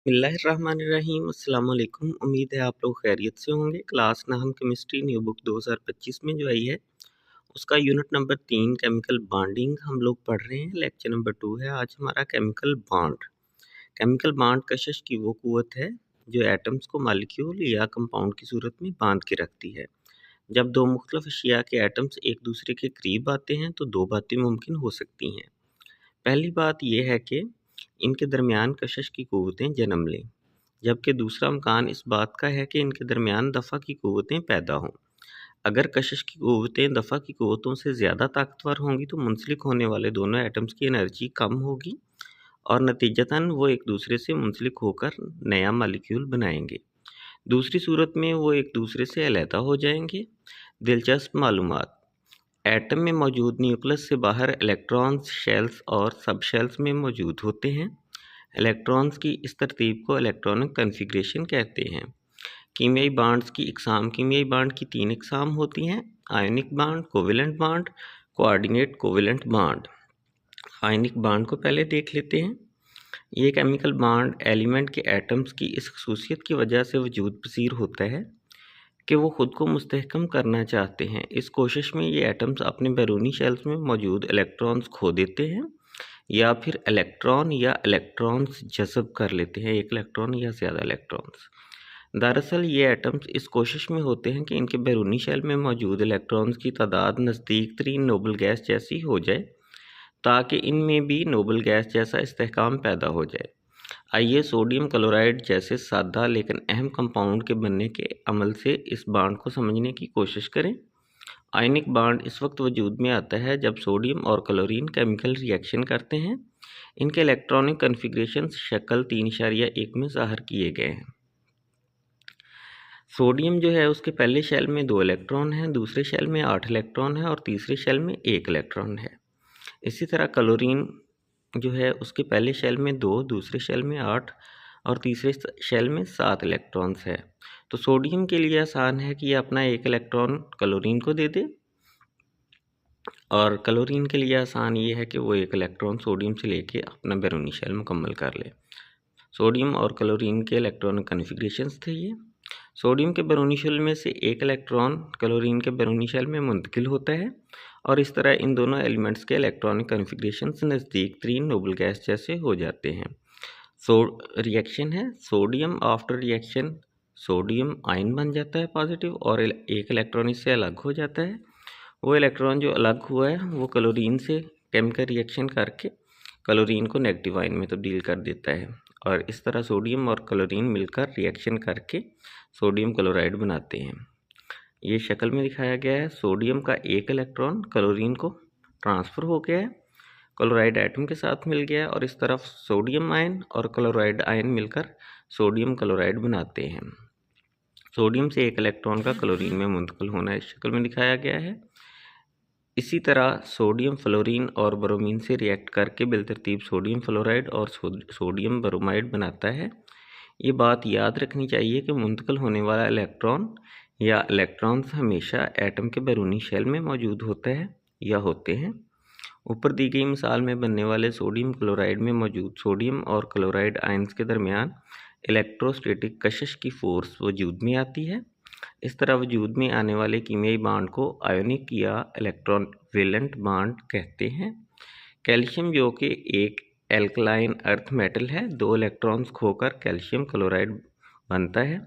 बिस्मिल्लाहिर्रहमानिर्रहीम अस्सलाम वालेकुम। उम्मीद है आप लोग खैरियत से होंगे। क्लास नाहम केमिस्ट्री न्यू बुक 2025 में जो आई है उसका यूनिट नंबर 3 केमिकल बॉन्डिंग हम लोग पढ़ रहे हैं। लेक्चर नंबर 2 है आज हमारा केमिकल बॉन्ड। केमिकल बॉन्ड कशिश की वो कुव्वत है जो एटम्स को मॉलिक्यूल या कंपाउंड की सूरत में बांध के रखती है। जब दो मुख्तलिफ अशिया के एटम्स एक दूसरे के करीब आते हैं तो दो बातें मुमकिन हो सकती हैं। पहली बात यह है कि इनके दरमियान कशिश की कुव्वतें जन्म लें, जबकि दूसरा इम्कान इस बात का है कि इनके दरमियान दफ़ा की कुव्वतें पैदा हों। अगर कशिश की कुव्वतें दफ़ा की कुव्वतों से ज़्यादा ताकतवर होंगी तो मुंसलिक होने वाले दोनों एटम्स की एनर्जी कम होगी और नतीजतन वो एक दूसरे से मुंसलिक होकर नया मालिक्यूल बनाएंगे। दूसरी सूरत में वो एक दूसरे से अलहदा हो जाएंगे। दिलचस्प मालूमात: एटम में मौजूद न्यूक्लियस से बाहर इलेक्ट्रॉन्स शेल्स और सब शेल्स में मौजूद होते हैं। इलेक्ट्रॉन्स की इस तरतीब को इलेक्ट्रॉनिक कन्फिग्रेशन कहते हैं। कीमियाई बांड्स की इकसाम: कीमियाई बांड की 3 इकसाम होती हैं: ionic bond, covalent bond, coordinate covalent bond. Ionic bond को पहले देख लेते हैं। ये केमिकल बांड एलिमेंट के एटम्स की इस खसूसियत की वजह से वजूद पसीर होता है कि वो ख़ुद को मुस्तहकम करना चाहते हैं। इस कोशिश में ये एटम्स अपने बैरूनी शेल्स में मौजूद इलेक्ट्रॉन्स खो देते हैं या फिर इलेक्ट्रॉन या इलेक्ट्रॉन्स जज़ब कर लेते हैं, एक इलेक्ट्रॉन या ज़्यादा इलेक्ट्रॉन्स। दरअसल ये एटम्स इस कोशिश में होते हैं कि इनके बैरूनी शेल में मौजूद इलेक्ट्रॉन्स की तादाद नज़दीक तरीन नोबल गैस जैसी हो जाए ताकि इनमें भी नोबल गैस जैसा इस्तेहकाम पैदा हो जाए। आइए सोडियम क्लोराइड जैसे सादा लेकिन अहम कंपाउंड के बनने के अमल से इस बांड को समझने की कोशिश करें। आयनिक बांड इस वक्त वजूद में आता है जब सोडियम और क्लोरीन केमिकल रिएक्शन करते हैं। इनके इलेक्ट्रॉनिक कन्फिग्रेशन शक्ल 3.1 में ज़ाहिर किए गए हैं। सोडियम जो है उसके पहले शेल में 2 इलेक्ट्रॉन हैं, दूसरे शेल में 8 इलेक्ट्रॉन है और तीसरे शेल में 1 इलेक्ट्रॉन है। इसी तरह क्लोरीन जो है उसके पहले शेल में 2, दूसरे शेल में 8 और तीसरे शेल में 7 इलेक्ट्रॉन्स है। तो सोडियम के लिए आसान है कि यह अपना 1 इलेक्ट्रॉन क्लोरीन को दे दे और क्लोरीन के लिए आसान ये है कि वो 1 इलेक्ट्रॉन सोडियम से लेके अपना बैरूनी शेल मुकम्मल कर ले। सोडियम और क्लोरीन के इलेक्ट्रॉनिक कन्फिग्रेशंस थे ये। सोडियम के बैरूनी शेल में से 1 इलेक्ट्रॉन क्लोरीन के बैरूनी शेल में मुंतकिल होता है और इस तरह इन दोनों एलिमेंट्स के इलेक्ट्रॉनिक कन्फिग्रेशंस नज़दीक तरीन नोबल गैस जैसे हो जाते हैं। रिएक्शन है sodium after reaction sodium ion बन जाता है पॉजिटिव और 1 इलेक्ट्रॉन इससे अलग हो जाता है। वो इलेक्ट्रॉन जो अलग हुआ है वो क्लोरीन से केमिकल रिएक्शन करके क्लोरीन को नेगेटिव आयन में तब्दील कर देता है और इस तरह सोडियम और क्लोरीन मिलकर रिएक्शन करके सोडियम क्लोराइड बनाते हैं। ये शक्ल में दिखाया गया है। सोडियम का 1 इलेक्ट्रॉन क्लोरीन को ट्रांसफ़र हो गया है, क्लोराइड एटम के साथ मिल गया और इस तरफ सोडियम आयन और क्लोराइड आयन मिलकर सोडियम क्लोराइड बनाते हैं। सोडियम से 1 इलेक्ट्रॉन का क्लोरीन में मुंतकिल होना इस शक्ल में दिखाया गया है। इसी तरह सोडियम फ्लोरीन और ब्रोमीन से रिएक्ट करके बिलतरतीब सोडियम फ्लोराइड और सोडियम ब्रोमाइड बनाता है। ये बात याद रखनी चाहिए कि मुंतकिल होने वाला इलेक्ट्रॉन या इलेक्ट्रॉन्स हमेशा एटम के बैरूनी शेल में मौजूद होता है या होते हैं। ऊपर दी गई मिसाल में बनने वाले सोडियम क्लोराइड में मौजूद सोडियम और क्लोराइड आयंस के दरमियान इलेक्ट्रोस्टैटिक कशिश की फोर्स वजूद में आती है। इस तरह वजूद में आने वाले कीमियाई बांड को आयोनिक या इलेक्ट्रॉन वेलेंट बांड कहते हैं। कैल्शियम जो कि एक एल्कलाइन अर्थ मेटल है, 2 इलेक्ट्रॉन्स खोकर कैल्शियम क्लोराइड बनता है।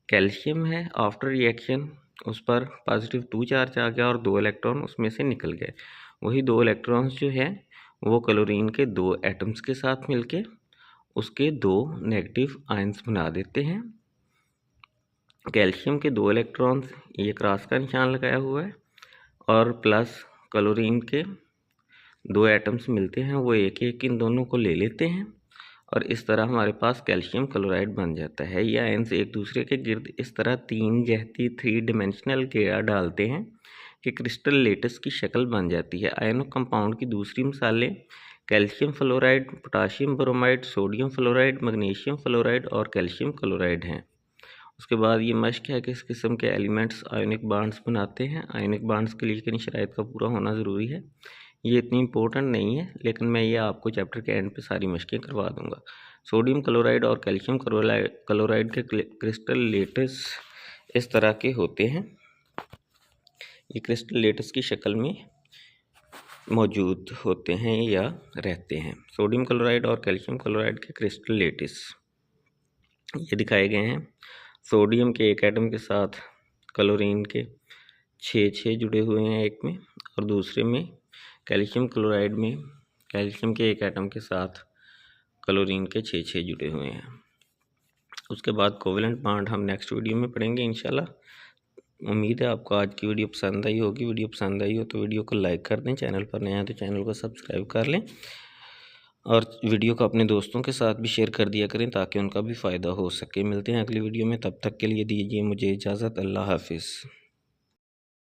कैल्शियम है आफ्टर रिएक्शन उस पर पॉजिटिव 2 चार्ज आ गया और 2 इलेक्ट्रॉन उसमें से निकल गए। वही 2 इलेक्ट्रॉन्स जो है वो क्लोरीन के 2 एटम्स के साथ मिलके उसके 2 नेगेटिव आयंस बना देते हैं। कैल्शियम के 2 इलेक्ट्रॉन्स ये क्रॉस का निशान लगाया हुआ है और प्लस क्लोरीन के 2 एटम्स मिलते हैं, वो एक एक इन दोनों को ले लेते हैं और इस तरह हमारे पास कैल्शियम क्लोराइड बन जाता है। ये आयंस एक दूसरे के गिर्द इस तरह 3 जहती 3 डिमेंशनल घेरा डालते हैं कि क्रिस्टल लेटिस की शक्ल बन जाती है। आयनिक कंपाउंड की दूसरी मिसालें calcium fluoride, potassium bromide, sodium fluoride, magnesium fluoride और कैल्शियम क्लोराइड हैं। उसके बाद ये मश्क है कि इस किस्म के एलिमेंट्स आयनिक बांड्स बनाते हैं। आयनिक बांड्स के लिए किन शराइत का पूरा होना ज़रूरी है, ये इतनी इंपॉर्टेंट नहीं है, लेकिन मैं ये आपको चैप्टर के एंड पे सारी मश्कें करवा दूंगा। सोडियम क्लोराइड और कैल्शियम क्लोराइड के क्रिस्टल लेटिस इस तरह के होते हैं। ये क्रिस्टल लेटिस की शक्ल में मौजूद होते हैं या रहते हैं। सोडियम क्लोराइड और कैल्शियम क्लोराइड के क्रिस्टल लेटिस ये दिखाए गए हैं। सोडियम के एक एटम के साथ क्लोरीन के 6 जुड़े हुए हैं एक में, और दूसरे में कैल्शियम क्लोराइड में कैल्शियम के एक एटम के साथ क्लोरीन के 6 जुड़े हुए हैं। उसके बाद कोवेलेंट बॉन्ड हम नेक्स्ट वीडियो में पढ़ेंगे इंशाल्लाह। उम्मीद है आपको आज की वीडियो पसंद आई होगी। वीडियो पसंद आई हो तो वीडियो को लाइक कर दें, चैनल पर नए हैं तो चैनल को सब्सक्राइब कर लें, और वीडियो को अपने दोस्तों के साथ भी शेयर कर दिया करें ताकि उनका भी फ़ायदा हो सके। मिलते हैं अगली वीडियो में, तब तक के लिए दीजिए मुझे इजाज़त। अल्लाह हाफिज़।